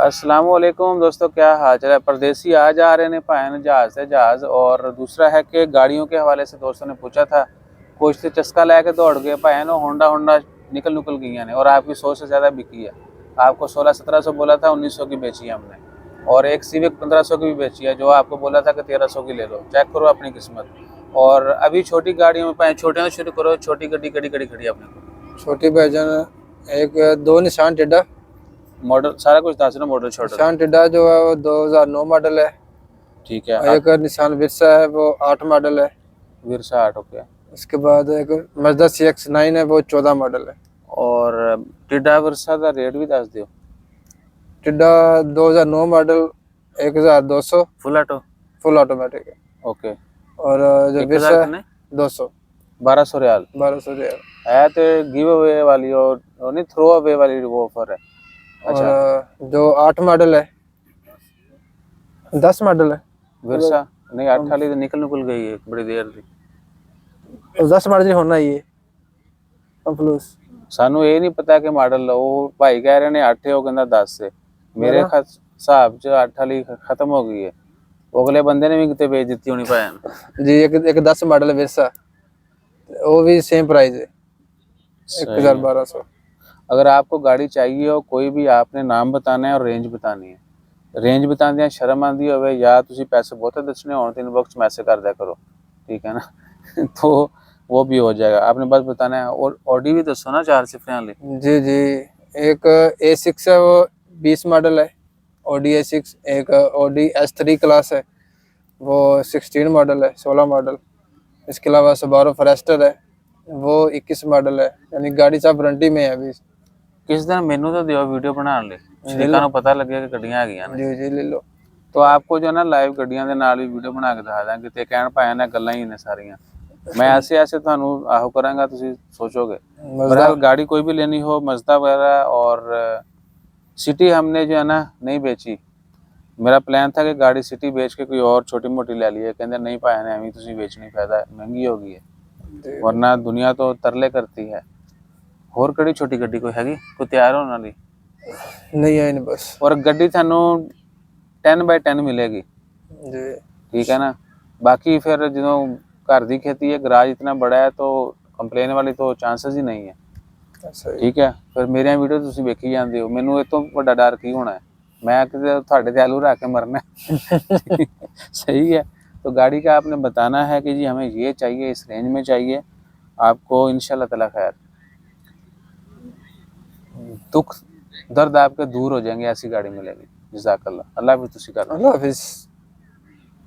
अस्सलाम वालेकुम दोस्तों, क्या हाल चाल है। परदेसी आ जा रहे ने भाएं जहाज से जहाज। और दूसरा है कि गाड़ियों के हवाले से दोस्तों ने पूछा था, कुछ से चस्का लेके दौड़ गए भाएं होंडा होंडा निकल गई ने और आपकी 100 से ज़्यादा बिकी है। आपको 1600-1700 बोला था, 1900 की बेची है हमने। और एक सिविक 1500 की भी बेची है, जो आपको बोला था कि 1300 की ले लो। चेक करो अपनी किस्मत। और अभी छोटी गाड़ियों में भाएं छोटे से शुरू करो। छोटी गड्डी खड़ी अपने को। छोटी भाईजान एक दो निशान टिड्डा मॉडल सारा कुछ दस ना। मॉडल छोटा निशान टिड्डा जो है वो 2009 मॉडल है। ठीक है। एक निशान विरसा है वो 8 मॉडल है। विरसा 8 ओके। उसके बाद एक मजदा CX-9 है वो 14 मॉडल है। और टिड्डा विरसा का रेट भी दस दियो। टिड्डा 2009 मॉडल 1200 फुल ऑटोमेटिक है। ओके। और जो विरसा है 200 1200 रियाल 1200 रियाल है। तो गिव अवे वाली और नहीं, थ्रो अवे वाली वो ऑफर है। अच्छा। और जो 8 मॉडल है 10 मॉडल है विरसा नहीं 8 वाली तो निकल गई है बड़ी देर दी। 10 मॉडल होना ही है प्लस। सानू ये नहीं पता कि मॉडल वो भाई कह रहे ने 8 है, वो कहंदा 10 से। मेरे हिसाब च 8 वाली खत्म हो गई है। अगले बंदे ने भी कितने बेच दी होनी भैन जी। एक 10 मॉडल है विरसा, वो भी सेम प्राइस है 1200। अगर आपको गाड़ी चाहिए हो कोई भी, आपने नाम बताना है और रेंज बतानी है। रेंज बताने शर्म आती हो या तुसी पैसे बहुत दसने हो तो इनबॉक्स मैसेज कर दिया करो, ठीक है ना। तो वो भी हो जाएगा। आपने बस बताना है। और ऑडी भी दसो ना 4 सिफरें वाली। जी जी। एक A6 है वो 20 मॉडल है ऑडी A6। एक ऑडी S3 क्लास है वो 16 मॉडल है 16 मॉडल। इसके अलावा सुबारू फॉरेस्टर है वो 21 मॉडल है। यानी गाड़ी सब वारंटी में है अभी। किस दिन मेनू तो दियो वीडियो बनाने ले, शरीका ਨੂੰ पता लगे कि गड्डियां आ गई जी जी ले लो। तो आपको जो है ना लाइव गड्डियां ਦੇ ਨਾਲ ਵੀ ਵੀਡੀਓ ਬਣਾ ਕੇ ਦਿਖਾ ਦਾਂਗੇ। ਤੇ ਕਹਿਣ ਪਾਇਆ ਨਾ ਗੱਲਾਂ ਹੀ ਨੇ ਸਾਰੀਆਂ। मैं ऐसे ਤੁਹਾਨੂੰ ਆਹੋ ਕਰਾਂਗਾ, ਤੁਸੀਂ सोचोगे। बहरहाल गाड़ी कोई भी लेनी हो, मजदा वगैरह। और सिटी हमने जो है ना नहीं बेची। मेरा प्लान था कि गाड़ी सिटी बेच के कोई और छोटी मोटी ले लिए, कहते नहीं पाया ने एवं तुम बेचनी, फायदा महंगी हो गई है, वरना दुनिया तो तरले करती है। और कड़ी छोटी गड्डी कोई हैगी कोई तैयार होने वाली नहीं है नहीं बस। और गड्डी थानू 10x10 मिलेगी जी। ठीक है ना। बाकी फिर जो घर की खेती है, गराज इतना बड़ा है तो कंप्लेन वाली तो चांसेस ही नहीं है। ठीक है। फिर मेरी वीडियो तुम वेखी जाते हो, मैनू इस तो बड़ा डर की होना है। मैं कितने आलू रख के मरना है। सही है। तो गाड़ी का आपने बताना है कि जी हमें ये चाहिए, इस रेंज में चाहिए। आपको इंशाल्लाह ताला खैर दुख दर्द आपके दूर हो जाएंगे, ऐसी गाड़ी मिलेगी। जज़ाकल्लाह। अल्लाह हाफ़िज़। अल्लाह हाफ़िज़।